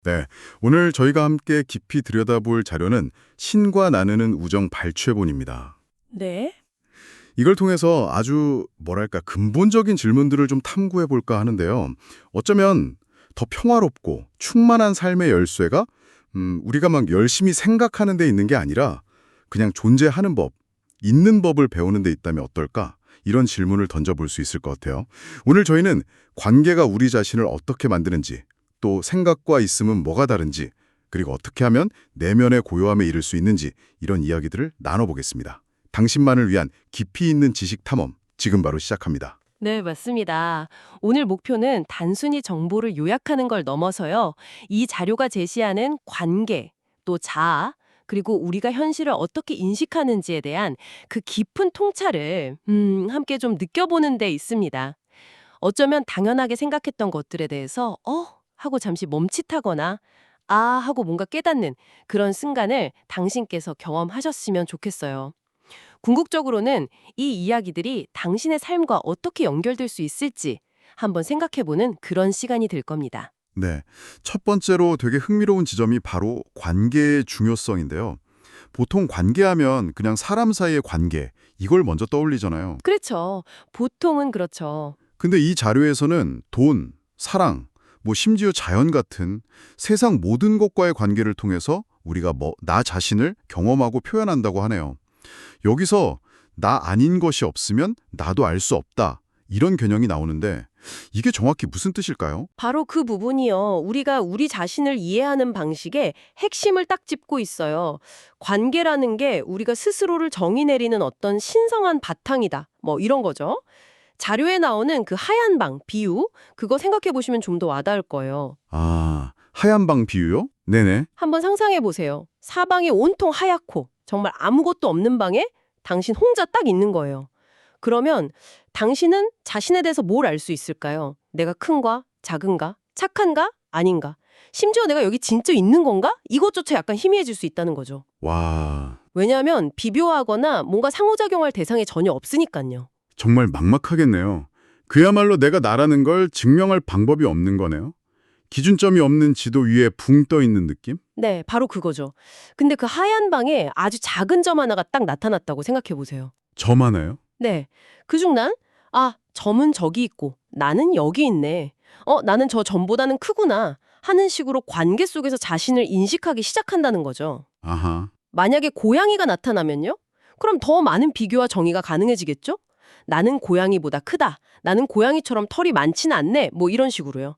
네, 오늘 저희가 함께 깊이 들여다볼 자료는 신과 나누는 우정 발췌본입니다. 네? 이걸 통해서 아주 뭐랄까 근본적인 질문들을 좀 탐구해 볼까 하는데요. 어쩌면 더 평화롭고 충만한 삶의 열쇠가 우리가 막 열심히 생각하는 데 있는 게 아니라 그냥 존재하는 법, 있는 법을 배우는 데 있다면 어떨까? 이런 질문을 던져볼 수 있을 것 같아요. 오늘 저희는 관계가 우리 자신을 어떻게 만드는지, 또 생각과 있음은 뭐가 다른지, 그리고 어떻게 하면 내면의 고요함에 이를 수 있는지 이런 이야기들을 나눠보겠습니다. 당신만을 위한 깊이 있는 지식 탐험, 지금 바로 시작합니다. 네, 맞습니다. 오늘 목표는 단순히 정보를 요약하는 걸 넘어서요. 이 자료가 제시하는 관계, 또 자아, 그리고 우리가 현실을 어떻게 인식하는지에 대한 그 깊은 통찰을 함께 좀 느껴보는 데 있습니다. 어쩌면 당연하게 생각했던 것들에 대해서 하고 잠시 멈칫하거나 하고 뭔가 깨닫는 그런 순간을 당신께서 경험하셨으면 좋겠어요. 궁극적으로는 이 이야기들이 당신의 삶과 어떻게 연결될 수 있을지 한번 생각해보는 그런 시간이 될 겁니다. 네, 첫 번째로 되게 흥미로운 지점이 바로 관계의 중요성인데요. 보통 관계하면 그냥 사람 사이의 관계, 이걸 먼저 떠올리잖아요. 그렇죠. 보통은 그렇죠. 근데 이 자료에서는 돈, 사랑, 심지어 자연 같은 세상 모든 것과의 관계를 통해서 우리가 나 자신을 경험하고 표현한다고 하네요. 여기서 나 아닌 것이 없으면 나도 알 수 없다. 이런 개념이 나오는데 이게 정확히 무슨 뜻일까요? 바로 그 부분이요. 우리가 우리 자신을 이해하는 방식의 핵심을 딱 짚고 있어요. 관계라는 게 우리가 스스로를 정의 내리는 어떤 신성한 바탕이다. 뭐 이런 거죠. 자료에 나오는 그 하얀 방, 비유, 그거 생각해 보시면 좀 더 와닿을 거예요. 아, 하얀 방 비유요? 네네. 한번 상상해 보세요. 사방이 온통 하얗고 정말 아무것도 없는 방에 당신 혼자 딱 있는 거예요. 그러면 당신은 자신에 대해서 뭘 알 수 있을까요? 내가 큰가? 작은가? 착한가? 아닌가? 심지어 내가 여기 진짜 있는 건가? 이것조차 약간 희미해질 수 있다는 거죠. 와, 왜냐하면 비교하거나 뭔가 상호작용할 대상이 전혀 없으니까요. 정말 막막하겠네요. 그야말로 내가 나라는 걸 증명할 방법이 없는 거네요. 기준점이 없는 지도 위에 붕 떠 있는 느낌? 네, 바로 그거죠. 근데 그 하얀 방에 아주 작은 점 하나가 딱 나타났다고 생각해 보세요. 저만해요? 네. 그중 점은 저기 있고 나는 여기 있네. 나는 저 점보다는 크구나. 하는 식으로 관계 속에서 자신을 인식하기 시작한다는 거죠. 아하. 만약에 고양이가 나타나면요? 그럼 더 많은 비교와 정의가 가능해지겠죠? 나는 고양이보다 크다. 나는 고양이처럼 털이 많지는 않네. 뭐 이런 식으로요.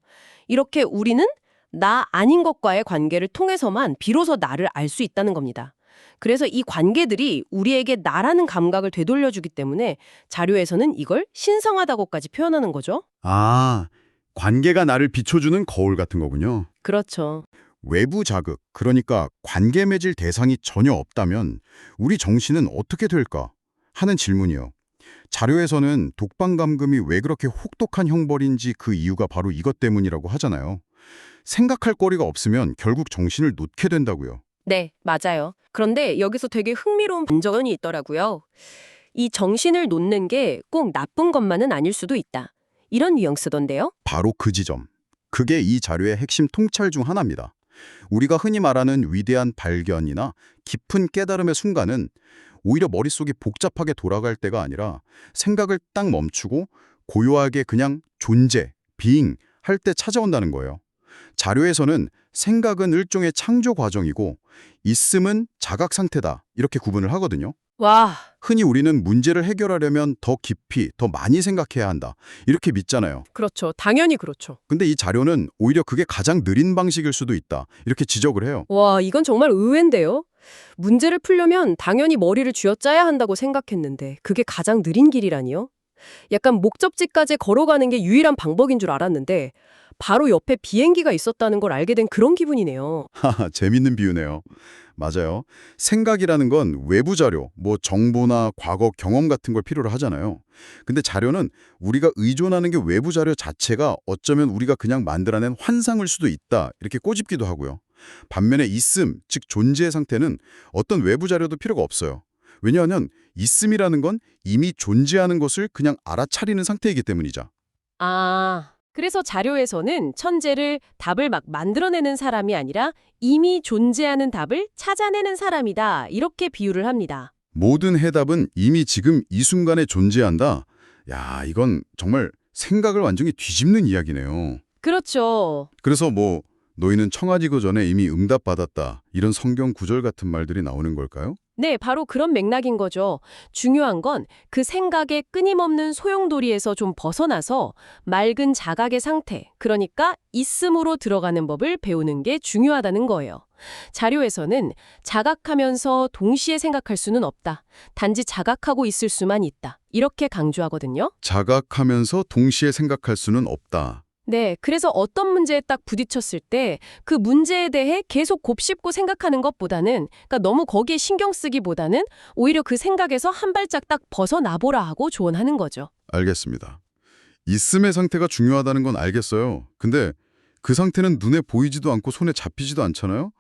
이렇게 우리는 나 아닌 것과의 관계를 통해서만 비로소 나를 알 수 있다는 겁니다. 그래서 이 관계들이 우리에게 나라는 감각을 되돌려주기 때문에 자료에서는 이걸 신성하다고까지 표현하는 거죠. 아, 관계가 나를 비춰주는 거울 같은 거군요. 그렇죠. 외부 자극, 그러니까 관계 맺을 대상이 전혀 없다면 우리 정신은 어떻게 될까? 하는 질문이요. 자료에서는 독방감금이 왜 그렇게 혹독한 형벌인지 그 이유가 바로 이것 때문이라고 하잖아요. 생각할 거리가 없으면 결국 정신을 놓게 된다고요. 네, 맞아요. 그런데 여기서 되게 흥미로운 반전이 있더라고요. 이 정신을 놓는 게 꼭 나쁜 것만은 아닐 수도 있다. 이런 뉘앙스던데요. 바로 그 지점. 그게 이 자료의 핵심 통찰 중 하나입니다. 우리가 흔히 말하는 위대한 발견이나 깊은 깨달음의 순간은 오히려 머릿속이 복잡하게 돌아갈 때가 아니라 생각을 딱 멈추고 고요하게 그냥 존재, being 할 때 찾아온다는 거예요. 자료에서는 생각은 일종의 창조 과정이고 있음은 자각 상태다 이렇게 구분을 하거든요. 와, 흔히 우리는 문제를 해결하려면 더 깊이, 더 많이 생각해야 한다 이렇게 믿잖아요. 그렇죠. 당연히 그렇죠. 근데 이 자료는 오히려 그게 가장 느린 방식일 수도 있다 이렇게 지적을 해요. 와, 이건 정말 의외인데요. 문제를 풀려면 당연히 머리를 쥐어짜야 한다고 생각했는데 그게 가장 느린 길이라니요? 약간 목적지까지 걸어가는 게 유일한 방법인 줄 알았는데 바로 옆에 비행기가 있었다는 걸 알게 된 그런 기분이네요. 하하, 재밌는 비유네요. 맞아요. 생각이라는 건 외부 자료, 정보나 과거 경험 같은 걸 필요로 하잖아요. 근데 자료는 우리가 의존하는 게 외부 자료 자체가 어쩌면 우리가 그냥 만들어낸 환상일 수도 있다. 이렇게 꼬집기도 하고요. 반면에 있음, 즉 존재의 상태는 어떤 외부 자료도 필요가 없어요. 왜냐하면 있음이라는 건 이미 존재하는 것을 그냥 알아차리는 상태이기 때문이죠. 아, 그래서 자료에서는 천재를 답을 막 만들어내는 사람이 아니라 이미 존재하는 답을 찾아내는 사람이다. 이렇게 비유를 합니다. 모든 해답은 이미 지금 이 순간에 존재한다. 야, 이건 정말 생각을 완전히 뒤집는 이야기네요. 그렇죠. 그래서 뭐 너희는 청하지고 전에 이미 응답받았다. 이런 성경 구절 같은 말들이 나오는 걸까요? 네, 바로 그런 맥락인 거죠. 중요한 건 그 생각의 끊임없는 소용돌이에서 좀 벗어나서 맑은 자각의 상태, 그러니까 있음으로 들어가는 법을 배우는 게 중요하다는 거예요. 자료에서는 자각하면서 동시에 생각할 수는 없다. 단지 자각하고 있을 수만 있다. 이렇게 강조하거든요. 자각하면서 동시에 생각할 수는 없다. 네, 그래서 어떤 문제에 딱 부딪혔을 때 그 문제에 대해 계속 곱씹고 생각하는 것보다는, 그러니까 너무 거기에 신경 쓰기보다는 오히려 그 생각에서 한 발짝 딱 벗어나보라 하고 조언하는 거죠. 알겠습니다. 있음의 상태가 중요하다는 건 알겠어요. 근데 그 상태는 눈에 보이지도 않고 손에 잡히지도 않잖아요?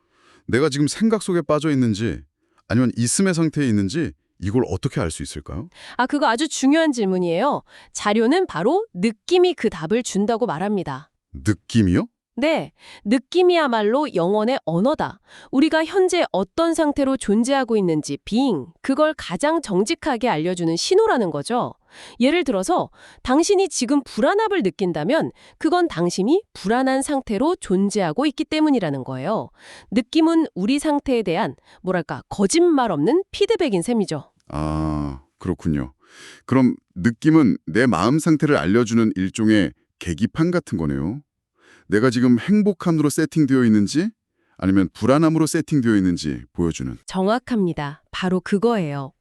내가 지금 생각 속에 빠져 있는지 아니면 있음의 상태에 있는지 이걸 어떻게 알 수 있을까요? 그거 아주 중요한 질문이에요. 자료는 바로 느낌이 그 답을 준다고 말합니다. 느낌이요? 네, 느낌이야말로 영혼의 언어다. 우리가 현재 어떤 상태로 존재하고 있는지 그걸 가장 정직하게 알려주는 신호라는 거죠. 예를 들어서 당신이 지금 불안함을 느낀다면 그건 당신이 불안한 상태로 존재하고 있기 때문이라는 거예요. 느낌은 우리 상태에 대한 거짓말 없는 피드백인 셈이죠. 아, 그렇군요. 그럼 느낌은 내 마음 상태를 알려주는 일종의 계기판 같은 거네요. 내가 지금 행복함으로 세팅되어 있는지 아니면 불안함으로 세팅되어 있는지 보여주는. 정확합니다. 바로 그거예요.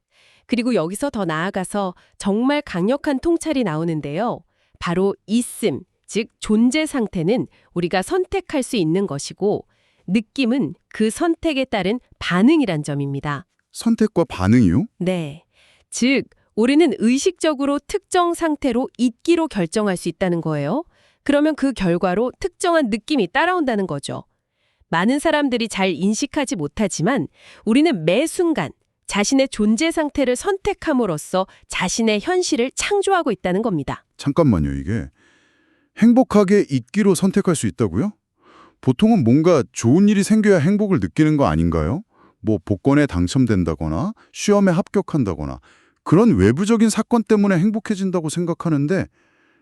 그리고 여기서 더 나아가서 정말 강력한 통찰이 나오는데요. 바로 있음, 즉 존재 상태는 우리가 선택할 수 있는 것이고 느낌은 그 선택에 따른 반응이란 점입니다. 선택과 반응이요? 네. 즉, 우리는 의식적으로 특정 상태로 있기로 결정할 수 있다는 거예요. 그러면 그 결과로 특정한 느낌이 따라온다는 거죠. 많은 사람들이 잘 인식하지 못하지만 우리는 매 순간 자신의 존재 상태를 선택함으로써 자신의 현실을 창조하고 있다는 겁니다. 잠깐만요, 이게. 행복하게 있기로 선택할 수 있다고요? 보통은 뭔가 좋은 일이 생겨야 행복을 느끼는 거 아닌가요? 뭐 복권에 당첨된다거나 시험에 합격한다거나 그런 외부적인 사건 때문에 행복해진다고 생각하는데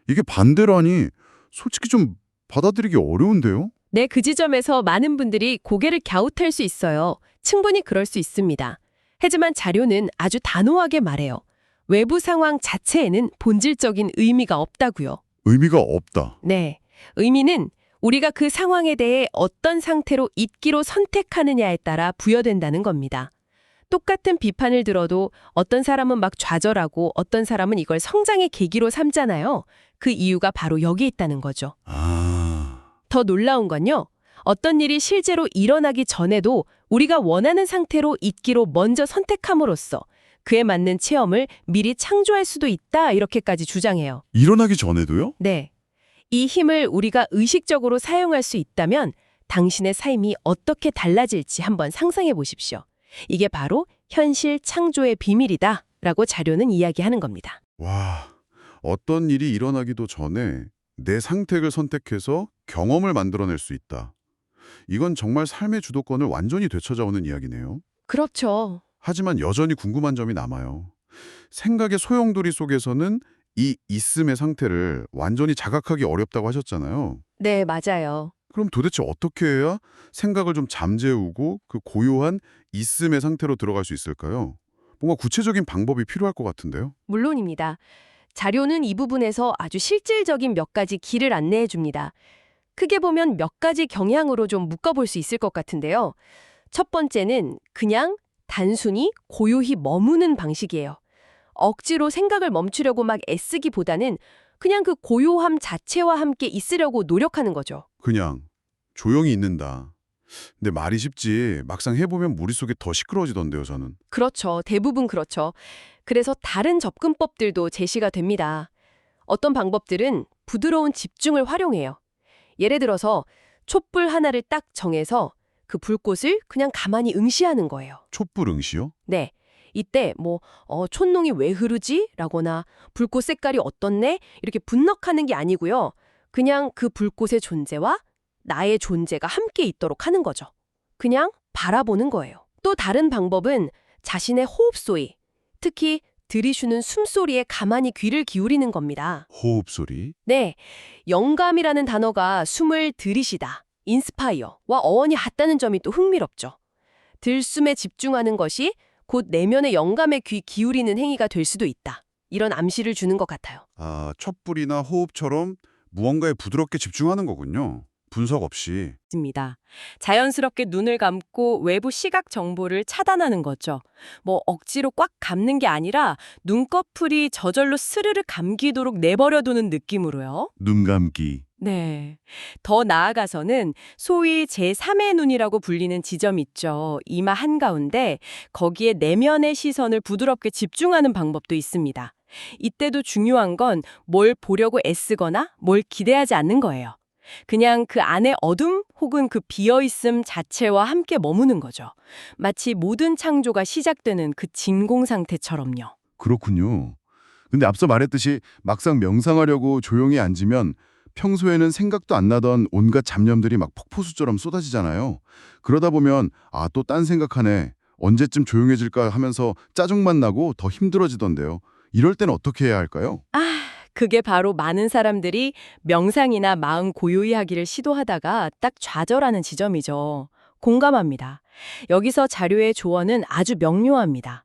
이게 반대라니 솔직히 좀 받아들이기 어려운데요? 네, 그 지점에서 많은 분들이 고개를 갸웃할 수 있어요. 충분히 그럴 수 있습니다. 하지만 자료는 아주 단호하게 말해요. 외부 상황 자체에는 본질적인 의미가 없다고요. 의미가 없다. 네, 의미는 우리가 그 상황에 대해 어떤 상태로 있기로 선택하느냐에 따라 부여된다는 겁니다. 똑같은 비판을 들어도 어떤 사람은 막 좌절하고 어떤 사람은 이걸 성장의 계기로 삼잖아요. 그 이유가 바로 여기에 있다는 거죠. 더 놀라운 건요. 어떤 일이 실제로 일어나기 전에도 우리가 원하는 상태로 있기로 먼저 선택함으로써 그에 맞는 체험을 미리 창조할 수도 있다 이렇게까지 주장해요. 일어나기 전에도요? 네. 이 힘을 우리가 의식적으로 사용할 수 있다면 당신의 삶이 어떻게 달라질지 한번 상상해 보십시오. 이게 바로 현실 창조의 비밀이다 라고 자료는 이야기하는 겁니다. 와, 어떤 일이 일어나기도 전에 내 상택을 선택해서 경험을 만들어낼 수 있다. 이건 정말 삶의 주도권을 완전히 되찾아오는 이야기네요. 그렇죠. 하지만 여전히 궁금한 점이 남아요. 생각의 소용돌이 속에서는 이 있음의 상태를 완전히 자각하기 어렵다고 하셨잖아요. 네, 맞아요. 그럼 도대체 어떻게 해야 생각을 좀 잠재우고 그 고요한 있음의 상태로 들어갈 수 있을까요? 뭔가 구체적인 방법이 필요할 것 같은데요. 물론입니다. 자료는 이 부분에서 아주 실질적인 몇 가지 길을 안내해 줍니다. 크게 보면 몇 가지 경향으로 좀 묶어볼 수 있을 것 같은데요. 첫 번째는 그냥 단순히 고요히 머무는 방식이에요. 억지로 생각을 멈추려고 막 애쓰기보다는 그냥 그 고요함 자체와 함께 있으려고 노력하는 거죠. 그냥 조용히 있는다. 근데 말이 쉽지 막상 해보면 머릿속이 더 시끄러워지던데요, 저는. 그렇죠. 대부분 그렇죠. 그래서 다른 접근법들도 제시가 됩니다. 어떤 방법들은 부드러운 집중을 활용해요. 예를 들어서 촛불 하나를 딱 정해서 그 불꽃을 그냥 가만히 응시하는 거예요. 촛불 응시요? 네. 이때 촛농이 왜 흐르지? 라거나 불꽃 색깔이 어떻네? 이렇게 분석하는 게 아니고요. 그냥 그 불꽃의 존재와 나의 존재가 함께 있도록 하는 거죠. 그냥 바라보는 거예요. 또 다른 방법은 자신의 호흡 소리, 특히 들이쉬는 숨소리에 가만히 귀를 기울이는 겁니다. 호흡 소리. 네, 영감이라는 단어가 숨을 들이쉬다, 인스파이어와 어원이 같다는 점이 또 흥미롭죠. 들숨에 집중하는 것이 곧 내면의 영감에 귀 기울이는 행위가 될 수도 있다. 이런 암시를 주는 것 같아요. 아, 촛불이나 호흡처럼 무언가에 부드럽게 집중하는 거군요. 분석 없이. 입니다. 자연스럽게 눈을 감고 외부 시각 정보를 차단하는 거죠. 뭐 억지로 꽉 감는 게 아니라 눈꺼풀이 저절로 스르르 감기도록 내버려두는 느낌으로요. 눈 감기. 네. 더 나아가서는 소위 제3의 눈이라고 불리는 지점 있죠. 이마 한가운데 거기에 내면의 시선을 부드럽게 집중하는 방법도 있습니다. 이때도 중요한 건 뭘 보려고 애쓰거나 뭘 기대하지 않는 거예요. 그냥 그 안의 어둠 혹은 그 비어있음 자체와 함께 머무는 거죠. 마치 모든 창조가 시작되는 그 진공 상태처럼요. 그렇군요. 근데 앞서 말했듯이 막상 명상하려고 조용히 앉으면 평소에는 생각도 안 나던 온갖 잡념들이 막 폭포수처럼 쏟아지잖아요. 그러다 보면 아, 또 딴 생각하네. 언제쯤 조용해질까 하면서 짜증만 나고 더 힘들어지던데요. 이럴 땐 어떻게 해야 할까요? 그게 바로 많은 사람들이 명상이나 마음 고요히 하기를 시도하다가 딱 좌절하는 지점이죠. 공감합니다. 여기서 자료의 조언은 아주 명료합니다.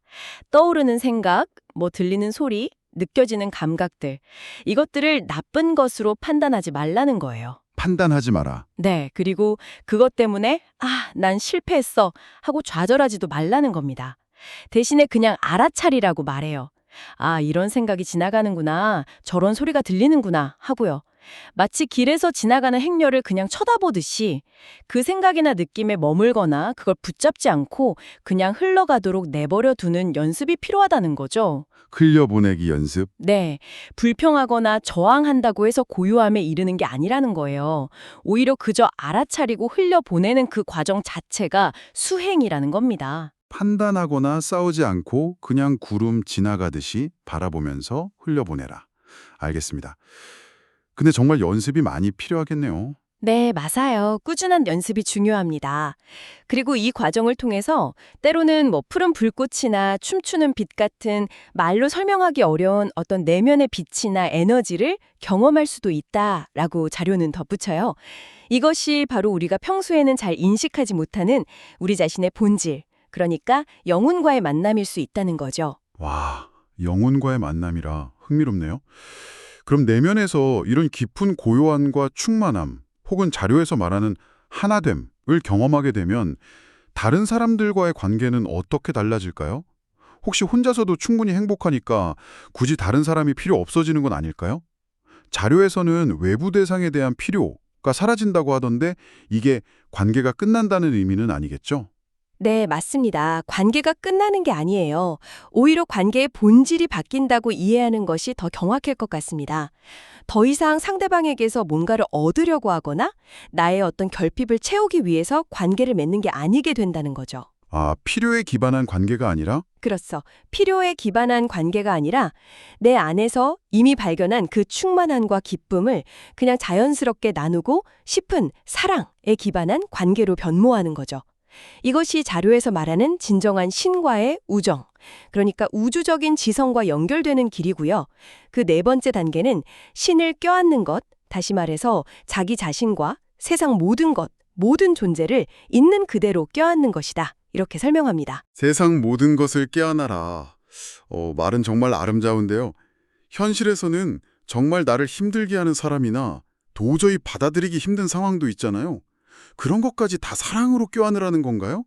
떠오르는 생각, 들리는 소리, 느껴지는 감각들, 이것들을 나쁜 것으로 판단하지 말라는 거예요. 판단하지 마라. 네, 그리고 그것 때문에 난 실패했어 하고 좌절하지도 말라는 겁니다. 대신에 그냥 알아차리라고 말해요. 이런 생각이 지나가는구나, 저런 소리가 들리는구나 하고요. 마치 길에서 지나가는 행렬을 그냥 쳐다보듯이 그 생각이나 느낌에 머물거나 그걸 붙잡지 않고 그냥 흘러가도록 내버려 두는 연습이 필요하다는 거죠. 흘려보내기 연습. 네, 불평하거나 저항한다고 해서 고요함에 이르는 게 아니라는 거예요. 오히려 그저 알아차리고 흘려보내는 그 과정 자체가 수행이라는 겁니다. 판단하거나 싸우지 않고 그냥 구름 지나가듯이 바라보면서 흘려보내라. 알겠습니다. 근데 정말 연습이 많이 필요하겠네요. 네, 맞아요. 꾸준한 연습이 중요합니다. 그리고 이 과정을 통해서 때로는 푸른 불꽃이나 춤추는 빛 같은 말로 설명하기 어려운 어떤 내면의 빛이나 에너지를 경험할 수도 있다라고 자료는 덧붙여요. 이것이 바로 우리가 평소에는 잘 인식하지 못하는 우리 자신의 본질, 그러니까 영혼과의 만남일 수 있다는 거죠. 와, 영혼과의 만남이라 흥미롭네요. 그럼 내면에서 이런 깊은 고요함과 충만함, 혹은 자료에서 말하는 하나됨을 경험하게 되면 다른 사람들과의 관계는 어떻게 달라질까요? 혹시 혼자서도 충분히 행복하니까 굳이 다른 사람이 필요 없어지는 건 아닐까요? 자료에서는 외부 대상에 대한 필요가 사라진다고 하던데 이게 관계가 끝난다는 의미는 아니겠죠? 네, 맞습니다. 관계가 끝나는 게 아니에요. 오히려 관계의 본질이 바뀐다고 이해하는 것이 더 정확할 것 같습니다. 더 이상 상대방에게서 뭔가를 얻으려고 하거나 나의 어떤 결핍을 채우기 위해서 관계를 맺는 게 아니게 된다는 거죠. 아, 필요에 기반한 관계가 아니라? 그렇죠. 필요에 기반한 관계가 아니라 내 안에서 이미 발견한 그 충만함과 기쁨을 그냥 자연스럽게 나누고 싶은 사랑에 기반한 관계로 변모하는 거죠. 이것이 자료에서 말하는 진정한 신과의 우정, 그러니까 우주적인 지성과 연결되는 길이고요. 그 네 번째 단계는 신을 껴안는 것, 다시 말해서 자기 자신과 세상 모든 것, 모든 존재를 있는 그대로 껴안는 것이다. 이렇게 설명합니다. 세상 모든 것을 깨어나라. 말은 정말 아름다운데요. 현실에서는 정말 나를 힘들게 하는 사람이나 도저히 받아들이기 힘든 상황도 있잖아요. 그런 것까지 다 사랑으로 껴안으라는 건가요?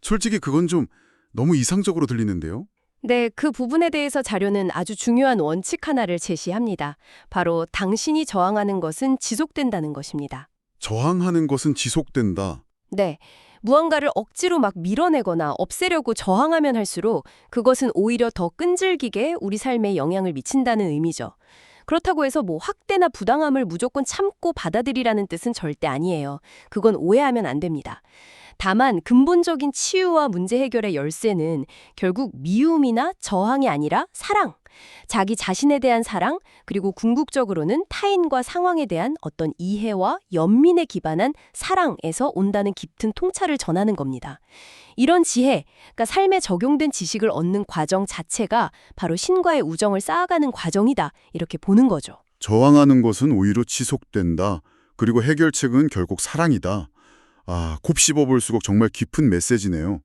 솔직히 그건 좀 너무 이상적으로 들리는데요. 네, 그 부분에 대해서 자료는 아주 중요한 원칙 하나를 제시합니다. 바로 당신이 저항하는 것은 지속된다는 것입니다. 저항하는 것은 지속된다. 네, 무언가를 억지로 막 밀어내거나 없애려고 저항하면 할수록 그것은 오히려 더 끈질기게 우리 삶에 영향을 미친다는 의미죠. 그렇다고 해서 확대나 부당함을 무조건 참고 받아들이라는 뜻은 절대 아니에요. 그건 오해하면 안 됩니다. 다만 근본적인 치유와 문제 해결의 열쇠는 결국 미움이나 저항이 아니라 사랑, 자기 자신에 대한 사랑, 그리고 궁극적으로는 타인과 상황에 대한 어떤 이해와 연민에 기반한 사랑에서 온다는 깊은 통찰을 전하는 겁니다. 이런 지혜, 그러니까 삶에 적용된 지식을 얻는 과정 자체가 바로 신과의 우정을 쌓아가는 과정이다, 이렇게 보는 거죠. 저항하는 것은 오히려 지속된다. 그리고 해결책은 결국 사랑이다. 곱씹어볼수록 정말 깊은 메시지네요.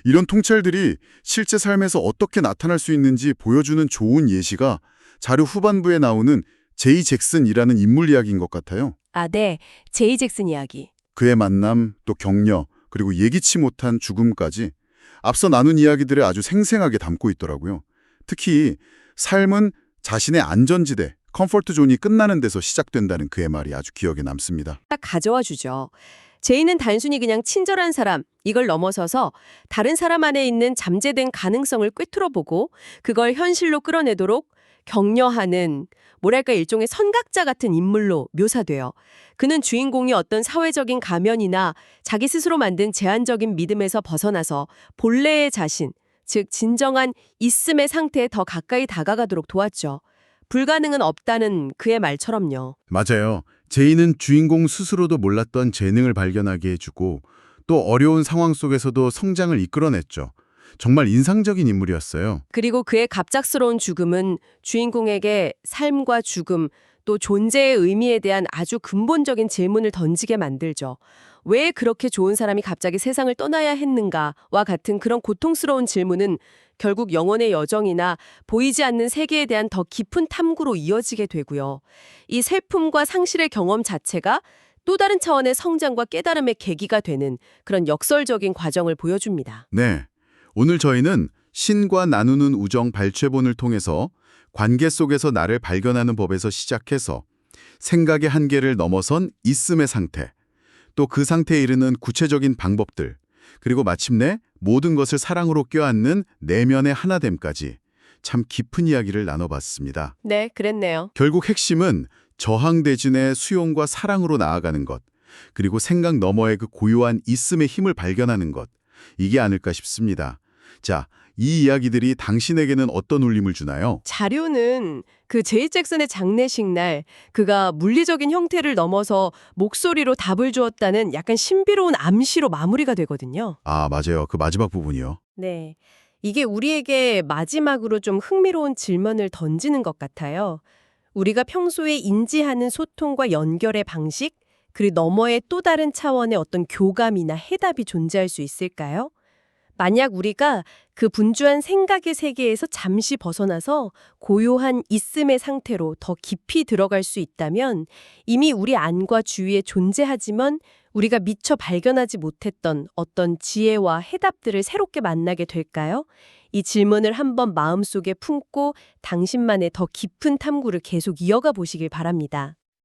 이런 통찰들이 실제 삶에서 어떻게 나타날 수 있는지 보여주는 좋은 예시가 자료 후반부에 나오는 제이 잭슨이라는 인물 이야기인 것 같아요. 네. 제이 잭슨 이야기. 그의 만남, 또 격려, 그리고 예기치 못한 죽음까지 앞서 나눈 이야기들을 아주 생생하게 담고 있더라고요. 특히 삶은 자신의 안전지대, 컴포트 존이 끝나는 데서 시작된다는 그의 말이 아주 기억에 남습니다. 딱 가져와 주죠. 제이는 단순히 그냥 친절한 사람, 이걸 넘어서서 다른 사람 안에 있는 잠재된 가능성을 꿰뚫어보고 그걸 현실로 끌어내도록 격려하는, 뭐랄까 일종의 선각자 같은 인물로 묘사돼요. 그는 주인공이 어떤 사회적인 가면이나 자기 스스로 만든 제한적인 믿음에서 벗어나서 본래의 자신, 즉 진정한 있음의 상태에 더 가까이 다가가도록 도왔죠. 불가능은 없다는 그의 말처럼요. 맞아요. 제이는 주인공 스스로도 몰랐던 재능을 발견하게 해주고 또 어려운 상황 속에서도 성장을 이끌어냈죠. 정말 인상적인 인물이었어요. 그리고 그의 갑작스러운 죽음은 주인공에게 삶과 죽음, 또 존재의 의미에 대한 아주 근본적인 질문을 던지게 만들죠. 왜 그렇게 좋은 사람이 갑자기 세상을 떠나야 했는가와 같은 그런 고통스러운 질문은 결국 영혼의 여정이나 보이지 않는 세계에 대한 더 깊은 탐구로 이어지게 되고요. 이 슬픔과 상실의 경험 자체가 또 다른 차원의 성장과 깨달음의 계기가 되는 그런 역설적인 과정을 보여줍니다. 네. 오늘 저희는 신과 나누는 우정 발췌본을 통해서 관계 속에서 나를 발견하는 법에서 시작해서 생각의 한계를 넘어선 있음의 상태, 또 그 상태에 이르는 구체적인 방법들, 그리고 마침내 모든 것을 사랑으로 껴안는 내면의 하나됨까지 참 깊은 이야기를 나눠봤습니다. 네, 그랬네요. 결국 핵심은 저항 대진의 수용과 사랑으로 나아가는 것, 그리고 생각 너머의 그 고요한 있음의 힘을 발견하는 것, 이게 아닐까 싶습니다. 자, 이 이야기들이 당신에게는 어떤 울림을 주나요? 자료는 그 제이 잭슨의 장례식 날 그가 물리적인 형태를 넘어서 목소리로 답을 주었다는 약간 신비로운 암시로 마무리가 되거든요. 맞아요. 그 마지막 부분이요. 네. 이게 우리에게 마지막으로 좀 흥미로운 질문을 던지는 것 같아요. 우리가 평소에 인지하는 소통과 연결의 방식, 그 너머의 또 다른 차원의 어떤 교감이나 해답이 존재할 수 있을까요? 만약 우리가 그 분주한 생각의 세계에서 잠시 벗어나서 고요한 있음의 상태로 더 깊이 들어갈 수 있다면 이미 우리 안과 주위에 존재하지만 우리가 미처 발견하지 못했던 어떤 지혜와 해답들을 새롭게 만나게 될까요? 이 질문을 한번 마음속에 품고 당신만의 더 깊은 탐구를 계속 이어가 보시길 바랍니다.